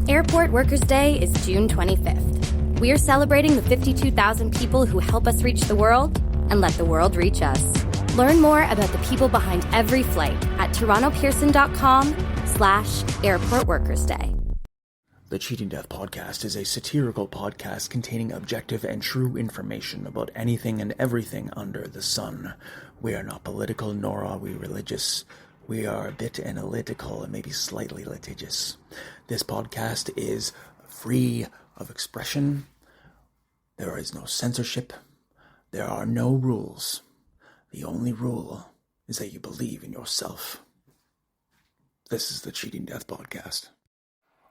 Airport Workers' Day is June 25th. We are celebrating the 52,000 people who help us reach the world and let the world reach us. Learn more about the people behind every flight at torontopearson.com/Airport Workers' Day. The Cheating Death Podcast is a satirical podcast containing objective and true information about anything and everything under the sun. We are not political, nor are we religious. We are a bit analytical and maybe slightly litigious. This podcast is free of expression. There is no censorship. There are no rules. The only rule is that you believe in yourself. This is the Cheating Death Podcast.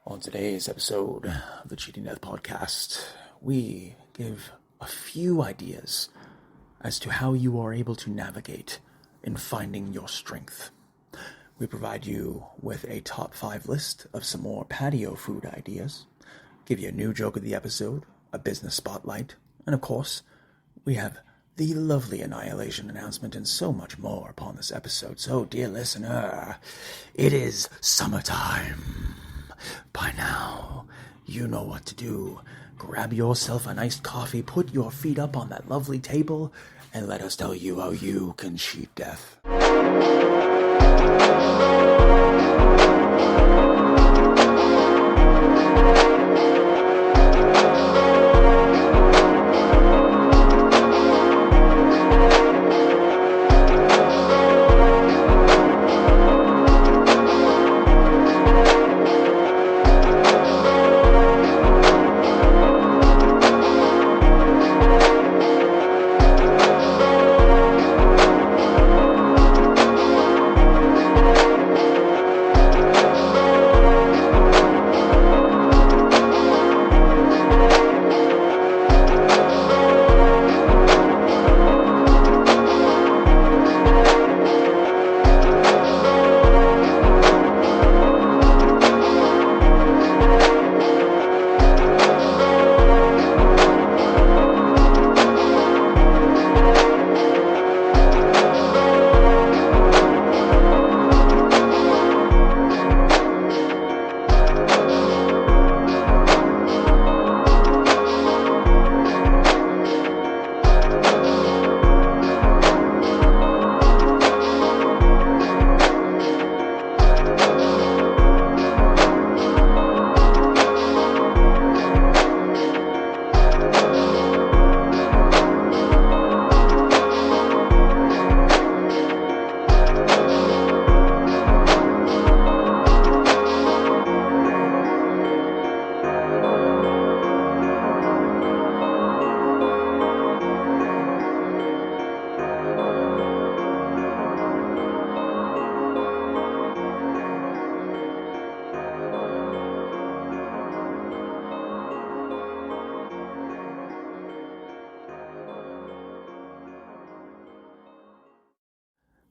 On today's episode of the Cheating Death Podcast, we give a few ideas as to how you are able to navigate in finding your strength. We provide you with a top 5 list of some more patio food ideas, give you a new joke of the episode, a business spotlight, and of course, we have the lovely Annihilation Announcement and so much more upon this episode. So, dear listener, it is summertime. By now, you know what to do. Grab yourself a nice coffee, put your feet up on that lovely table, and let us tell you how you can cheat death.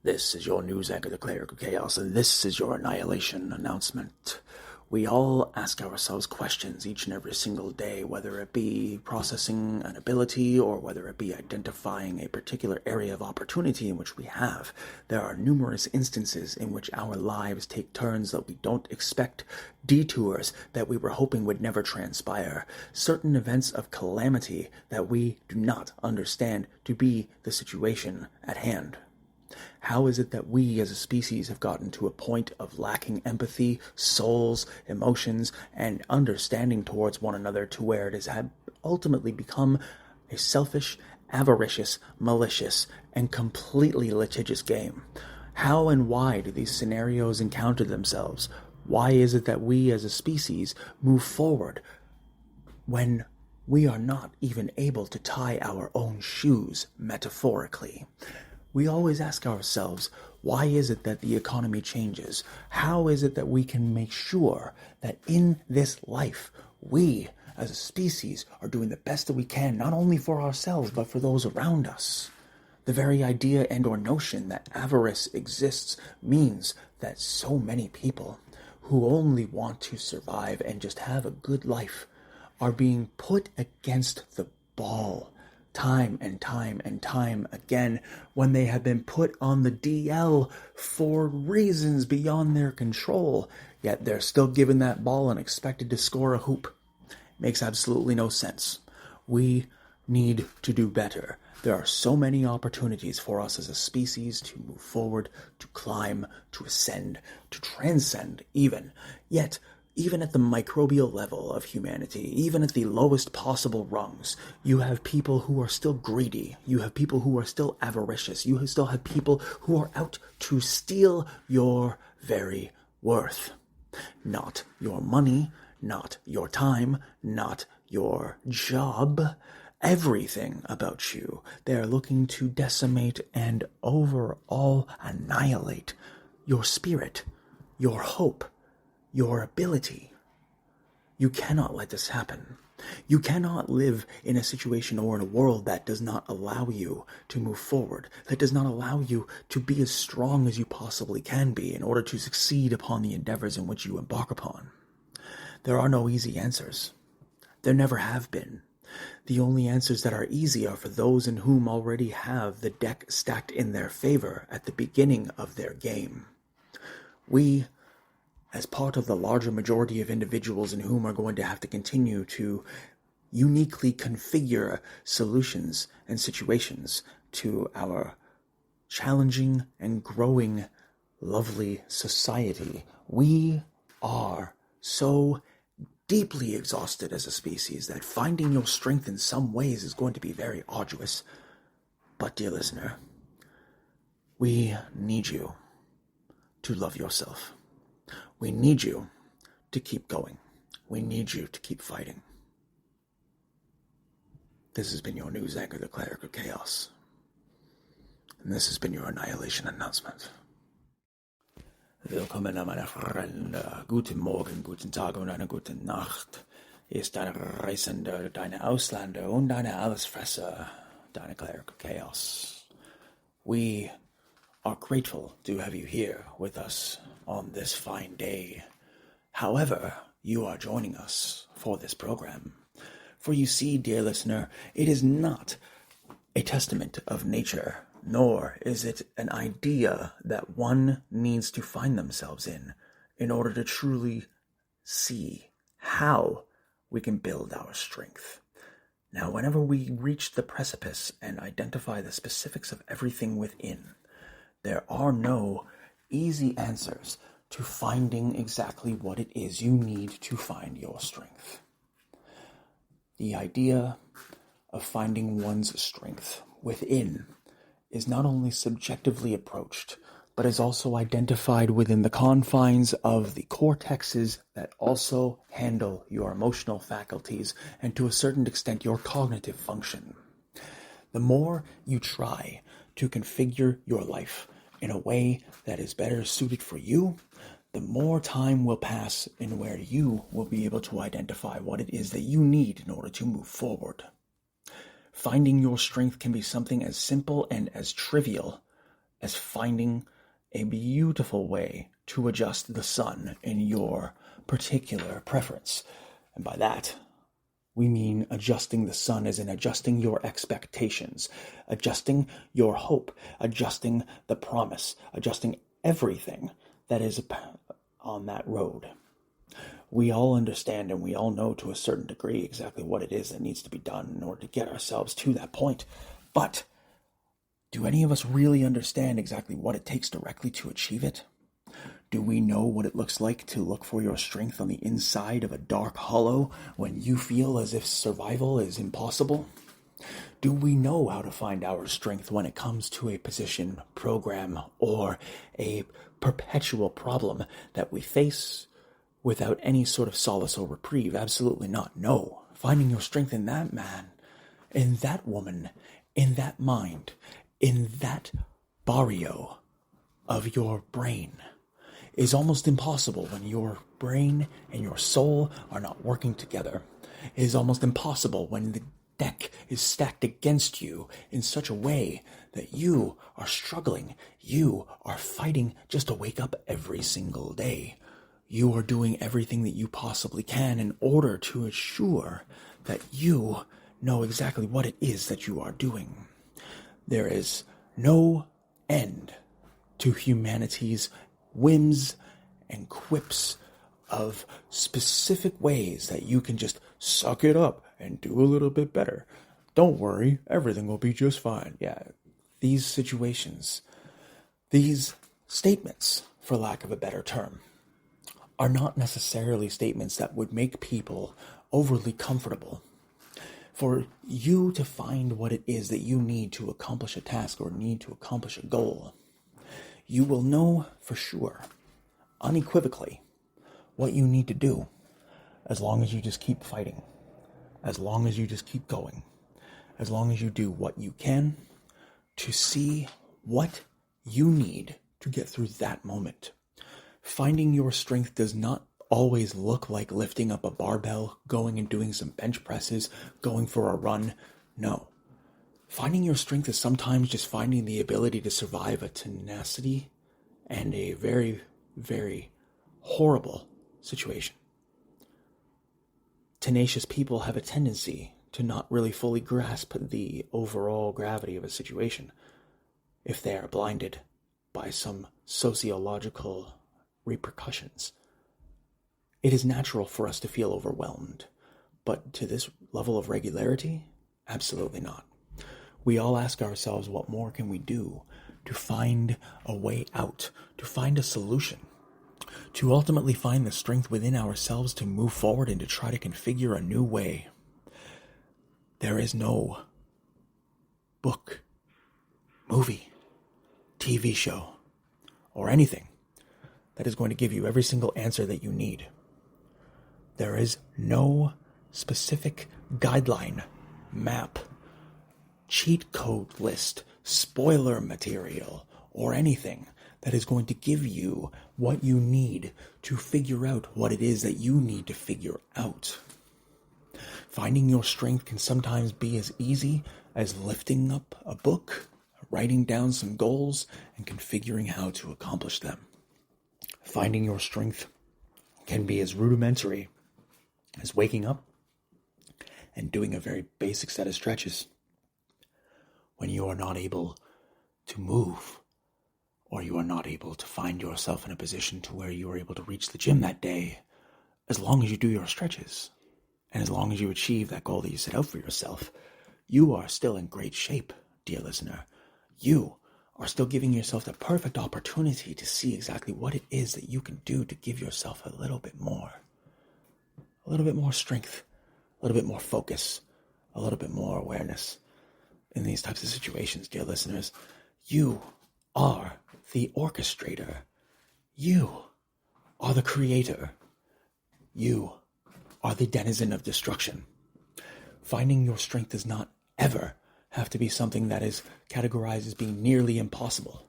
This is your news anchor, the Cleric of Chaos, and this is your Annihilation Announcement. We all ask ourselves questions each and every single day, whether it be processing an ability or whether it be identifying a particular area of opportunity in which we have. There are numerous instances in which our lives take turns that we don't expect, detours that we were hoping would never transpire, certain events of calamity that we do not understand to be the situation at hand. How is it that we as a species have gotten to a point of lacking empathy, souls, emotions, and understanding towards one another to where it has ultimately become a selfish, avaricious, malicious, and completely litigious game? How and why do these scenarios encounter themselves? Why is it that we as a species move forward when we are not even able to tie our own shoes, metaphorically? We always ask ourselves, why is it that the economy changes? How is it that we can make sure that in this life, we as a species are doing the best that we can, not only for ourselves, but for those around us? The very idea and or notion that avarice exists means that so many people who only want to survive and just have a good life are being put against the ball time and time and time again when they have been put on the DL for reasons beyond their control, yet they're still given that ball and expected to score a hoop. Makes absolutely no sense. We need to do better. There are so many opportunities for us as a species to move forward, to climb, to ascend, to transcend even. Yet, even at the microbial level of humanity, even at the lowest possible rungs, you have people who are still greedy. You have people who are still avaricious. You still have people who are out to steal your very worth. Not your money, not your time, not your job. Everything about you. They are looking to decimate and overall annihilate your spirit, your hope, your ability. You cannot let this happen. You cannot live in a situation or in a world that does not allow you to move forward, that does not allow you to be as strong as you possibly can be in order to succeed upon the endeavors in which you embark upon. There are no easy answers. There never have been. The only answers that are easy are for those in whom already have the deck stacked in their favor at the beginning of their game. We, as part of the larger majority of individuals in whom are going to have to continue to uniquely configure solutions and situations to our challenging and growing lovely society, we are so deeply exhausted as a species that finding your strength in some ways is going to be very arduous. But, dear listener, we need you to love yourself. We need you to keep going. We need you to keep fighting. This has been your news anchor, the Cleric of Chaos. And this has been your Annihilation Announcement. Willkommen, meine Freunde. Guten Morgen, guten Tag und eine gute Nacht. Hier ist deine Reisende, deine Ausländer und deine Allesfresser, deine Cleric of Chaos. We are grateful to have you here with us on this fine day. However, you are joining us for this program. For you see, dear listener, it is not a testament of nature, nor is it an idea that one needs to find themselves in order to truly see how we can build our strength. Now, whenever we reach the precipice and identify the specifics of everything within, there are no easy answers to finding exactly what it is you need to find your strength. The idea of finding one's strength within is not only subjectively approached, but is also identified within the confines of the cortexes that also handle your emotional faculties and to a certain extent your cognitive function. The more you try to configure your life in a way that is better suited for you, the more time will pass in where you will be able to identify what it is that you need in order to move forward. Finding your strength can be something as simple and as trivial as finding a beautiful way to adjust the sun in your particular preference. And by that, we mean adjusting the sun as in adjusting your expectations, adjusting your hope, adjusting the promise, adjusting everything that is on that road. We all understand and we all know to a certain degree exactly what it is that needs to be done in order to get ourselves to that point. But do any of us really understand exactly what it takes directly to achieve it? Do we know what it looks like to look for your strength on the inside of a dark hollow when you feel as if survival is impossible? Do we know how to find our strength when it comes to a position, program, or a perpetual problem that we face without any sort of solace or reprieve? Absolutely not. No. Finding your strength in that man, in that woman, in that mind, in that barrio of your brain is almost impossible when your brain and your soul are not working together. It is almost impossible when the deck is stacked against you in such a way that you are struggling. You are fighting just to wake up every single day. You are doing everything that you possibly can in order to ensure that you know exactly what it is that you are doing. There is no end to humanity's whims and quips of specific ways that you can just suck it up and do a little bit better. Don't worry, everything will be just fine. Yeah, these situations, these statements, for lack of a better term, are not necessarily statements that would make people overly comfortable. For you to find what it is that you need to accomplish a task or need to accomplish a goal, you will know for sure, unequivocally, what you need to do, as long as you just keep fighting, as long as you just keep going, as long as you do what you can to see what you need to get through that moment. Finding your strength does not always look like lifting up a barbell, going and doing some bench presses, going for a run. No. Finding your strength is sometimes just finding the ability to survive a tenacity and a very, very horrible situation. Tenacious people have a tendency to not really fully grasp the overall gravity of a situation if they are blinded by some sociological repercussions. It is natural for us to feel overwhelmed, but to this level of regularity, absolutely not. We all ask ourselves, what more can we do to find a way out, to find a solution, to ultimately find the strength within ourselves to move forward and to try to configure a new way. There is no book, movie, TV show, or anything that is going to give you every single answer that you need. There is no specific guideline, map, cheat code list, spoiler material, or anything that is going to give you what you need to figure out what it is that you need to figure out. Finding your strength can sometimes be as easy as lifting up a book, writing down some goals, and configuring how to accomplish them. Finding your strength can be as rudimentary as waking up and doing a very basic set of stretches. When you are not able to move, or you are not able to find yourself in a position to where you are able to reach the gym that day, as long as you do your stretches, and as long as you achieve that goal that you set out for yourself, you are still in great shape, dear listener. You are still giving yourself the perfect opportunity to see exactly what it is that you can do to give yourself a little bit more strength, a little bit more focus, a little bit more awareness. In these types of situations, dear listeners, you are the orchestrator. You are the creator. You are the denizen of destruction. Finding your strength does not ever have to be something that is categorized as being nearly impossible.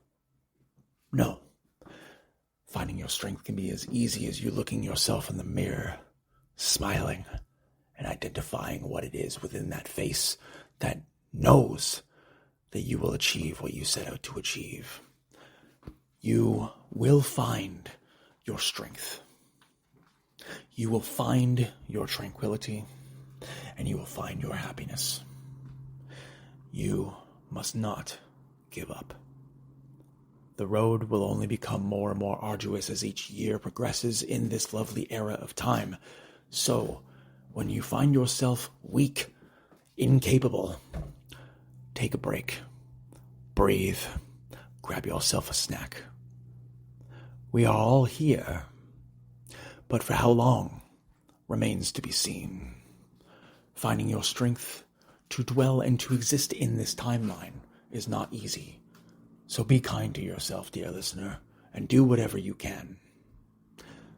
No. Finding your strength can be as easy as you looking yourself in the mirror, smiling, and identifying what it is within that face that knows that you will achieve what you set out to achieve. You will find your strength. You will find your tranquility, and you will find your happiness. You must not give up. The road will only become more and more arduous as each year progresses in this lovely era of time. So, when you find yourself weak, incapable, take a break, breathe, grab yourself a snack. We are all here, but for how long remains to be seen. Finding your strength to dwell and to exist in this timeline is not easy. So be kind to yourself, dear listener, and do whatever you can.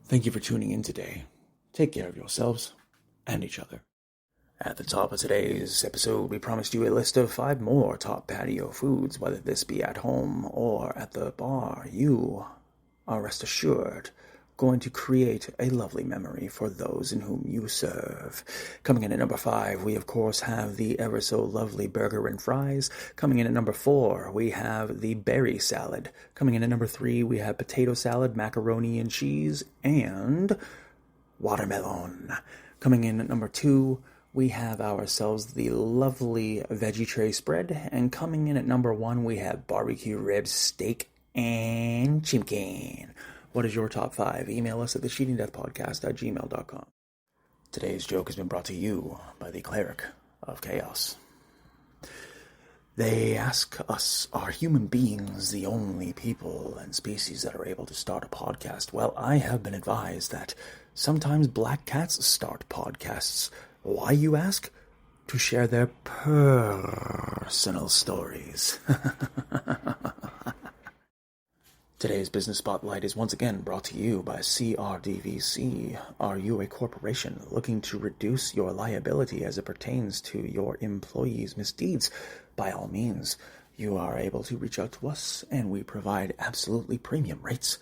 Thank you for tuning in today. Take care of yourselves and each other. At the top of today's episode, we promised you a list of 5 more top patio foods, whether this be at home or at the bar. You are, rest assured, going to create a lovely memory for those in whom you serve. Coming in at number 5, we of course have the ever so lovely burger and fries. Coming in at number 4, we have the berry salad. Coming in at number 3, we have potato salad, macaroni and cheese, and watermelon. Coming in at number 2, we have ourselves the lovely veggie tray spread, and coming in at number 1, we have barbecue ribs, steak, and chimkin. What is your top 5? Email us at thecheatingdeathpodcast@gmail.com. Today's joke has been brought to you by the Cleric of Chaos. They ask us, are human beings the only people and species that are able to start a podcast? Well, I have been advised that sometimes black cats start podcasts. Why, you ask? To share their personal stories. Today's Business Spotlight is once again brought to you by CRDVC. Are you a corporation looking to reduce your liability as it pertains to your employees' misdeeds? By all means, you are able to reach out to us, and we provide absolutely premium rates.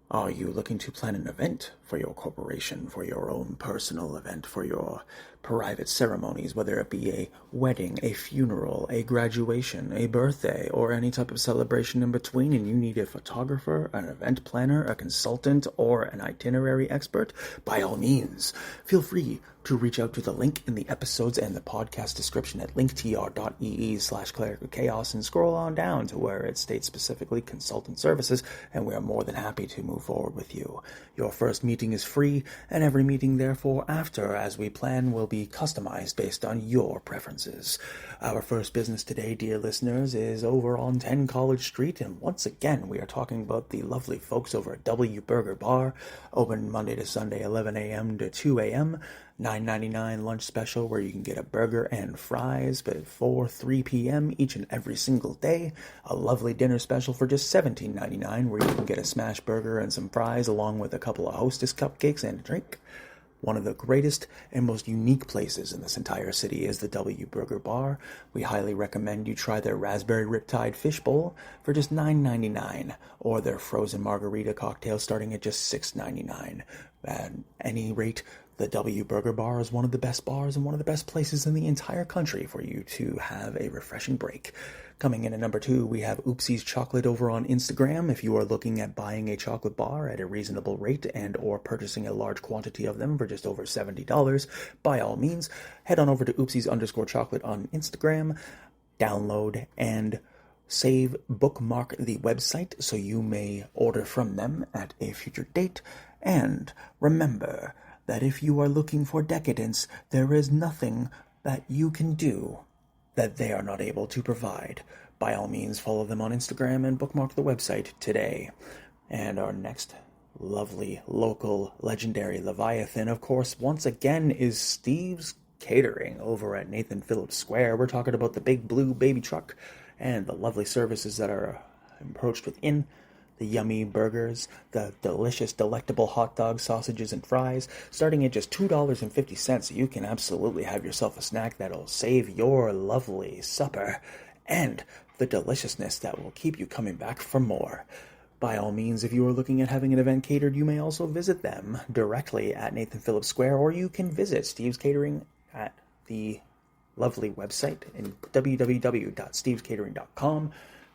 Are you looking to plan an event for your corporation, for your own personal event, for your private ceremonies, whether it be a wedding, a funeral, a graduation, a birthday, or any type of celebration in between, and you need a photographer, an event planner, a consultant, or an itinerary expert? By all means, feel free to reach out to the link in the episodes and the podcast description at linktr.ee/clericofchaos and scroll on down to where it states specifically consultant services, and we are more than happy to move forward with you. Your first meeting is free, and every meeting therefore after, as we plan, will be customized based on your preferences. Our first business today, dear listeners, is over on 10 College Street, and once again we are talking about the lovely folks over at W Burger Bar, open Monday to Sunday 11 a.m. to 2 a.m., $9.99 lunch special where you can get a burger and fries before 3 p.m. each and every single day. A lovely dinner special for just $17.99 where you can get a smash burger and some fries along with a couple of Hostess cupcakes and a drink. One of the greatest and most unique places in this entire city is the W Burger Bar. We highly recommend you try their raspberry riptide fish bowl for just $9.99 or their frozen margarita cocktail starting at just $6.99. At any rate, the W Burger Bar is one of the best bars and one of the best places in the entire country for you to have a refreshing break. Coming in at number 2, we have Oopsie's Chocolate over on Instagram. If you are looking at buying a chocolate bar at a reasonable rate and or purchasing a large quantity of them for just over $70, by all means, head on over to Oopsies_chocolate on Instagram, download and bookmark the website so you may order from them at a future date. And remember that if you are looking for decadence, there is nothing that you can do that they are not able to provide. By all means, follow them on Instagram and bookmark the website today. And our next lovely, local, legendary Leviathan, of course, once again, is Steve's Catering over at Nathan Phillips Square. We're talking about the big blue baby truck and the lovely services that are approached within. The yummy burgers, the delicious, delectable hot dogs, sausages, and fries, starting at just $2.50. You can absolutely have yourself a snack that'll save your lovely supper, and the deliciousness that will keep you coming back for more. By all means, if you are looking at having an event catered, you may also visit them directly at Nathan Phillips Square, or you can visit Steve's Catering at the lovely website in www.stevescatering.com.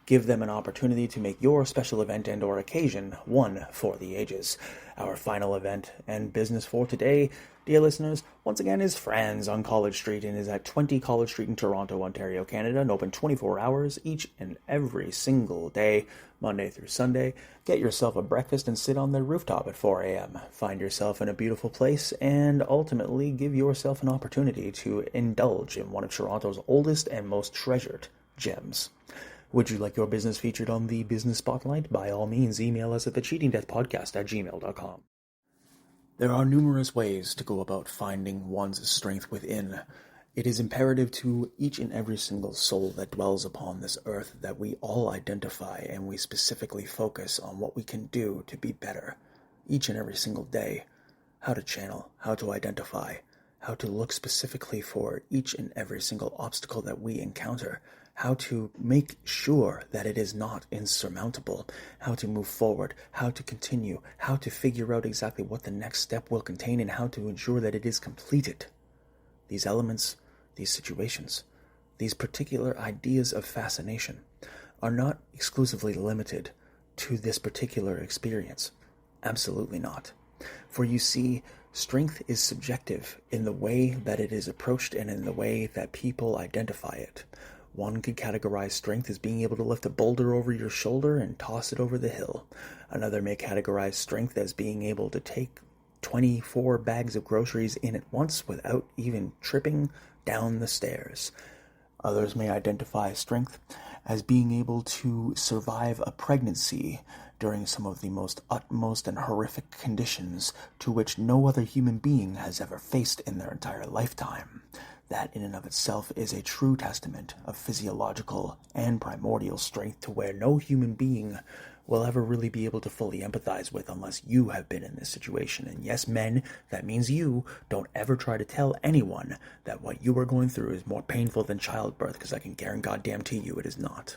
Give them an opportunity to make your special event and or occasion one for the ages. Our final event and business for today, dear listeners, once again is Franz on College Street and is at 20 College Street in Toronto, Ontario, Canada, and open 24 hours each and every single day, Monday through Sunday. Get yourself a breakfast and sit on their rooftop at 4 a.m. Find yourself in a beautiful place and ultimately give yourself an opportunity to indulge in one of Toronto's oldest and most treasured gems. Would you like your business featured on the Business Spotlight? By all means, email us at thecheatingdeathpodcast@gmail.com. There are numerous ways to go about finding one's strength within. It is imperative to each and every single soul that dwells upon this earth that we all identify and we specifically focus on what we can do to be better each and every single day. How to channel, how to identify, how to look specifically for each and every single obstacle that we encounter, how to make sure that it is not insurmountable, how to move forward, how to continue, how to figure out exactly what the next step will contain, and how to ensure that it is completed. These elements, these situations, these particular ideas of fascination are not exclusively limited to this particular experience. Absolutely not. For you see, Strength is subjective in the way that it is approached and in the way that people identify it. One could categorize strength as being able to lift a boulder over your shoulder and toss it over the hill. Another may categorize strength as being able to take 24 bags of groceries in at once without even tripping down the stairs. Others may identify strength as being able to survive a pregnancy during some of the most utmost and horrific conditions to which no other human being has ever faced in their entire lifetime. That in and of itself is a true testament of physiological and primordial strength to where no human being will ever really be able to fully empathize with unless you have been in this situation. And yes, men, that means you don't ever try to tell anyone that what you are going through is more painful than childbirth, because I can guarantee you it is not.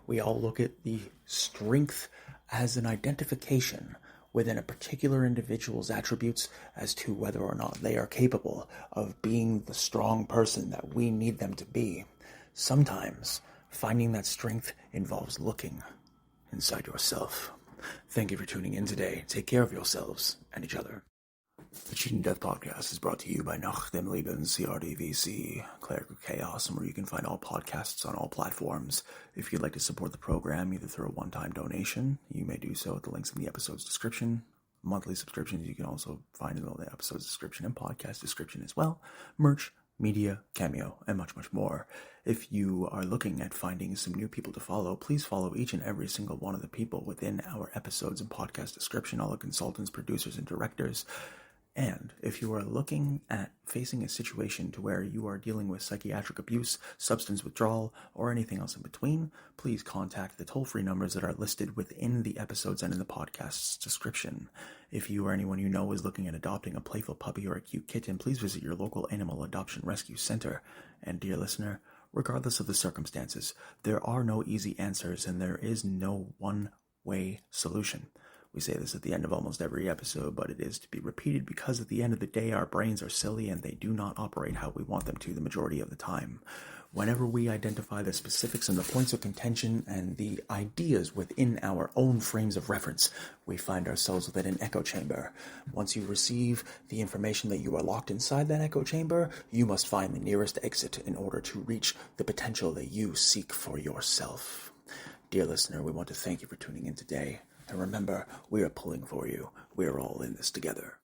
We all look at the strength as an identification within a particular individual's attributes as to whether or not they are capable of being the strong person that we need them to be. Sometimes finding that strength involves looking inside yourself. Thank you for tuning in today. Take care of yourselves and each other. The Cheating Death Podcast is brought to you by Nach dem Leben, CRDVC, Cleric of Chaos, and where you can find all podcasts on all platforms. If you'd like to support the program, either through a one-time donation, you may do so at the links in the episode's description. Monthly subscriptions you can also find in the episode's description and podcast description as well. Merch, media, cameo, and much, much more. If you are looking at finding some new people to follow, please follow each and every single one of the people within our episodes and podcast description, all the consultants, producers, and directors. And if you are looking at facing a situation to where you are dealing with psychiatric abuse, substance withdrawal, or anything else in between, please contact the toll-free numbers that are listed within the episodes and in the podcast's description. If you or anyone you know is looking at adopting a playful puppy or a cute kitten, please visit your local animal adoption rescue center. And dear listener, regardless of the circumstances, there are no easy answers and there is no one-way solution. We say this at the end of almost every episode, but it is to be repeated because at the end of the day, our brains are silly and they do not operate how we want them to the majority of the time. Whenever we identify the specifics and the points of contention and the ideas within our own frames of reference, we find ourselves within an echo chamber. Once you receive the information that you are locked inside that echo chamber, you must find the nearest exit in order to reach the potential that you seek for yourself. Dear listener, we want to thank you for tuning in today. And remember, we are pulling for you. We are all in this together.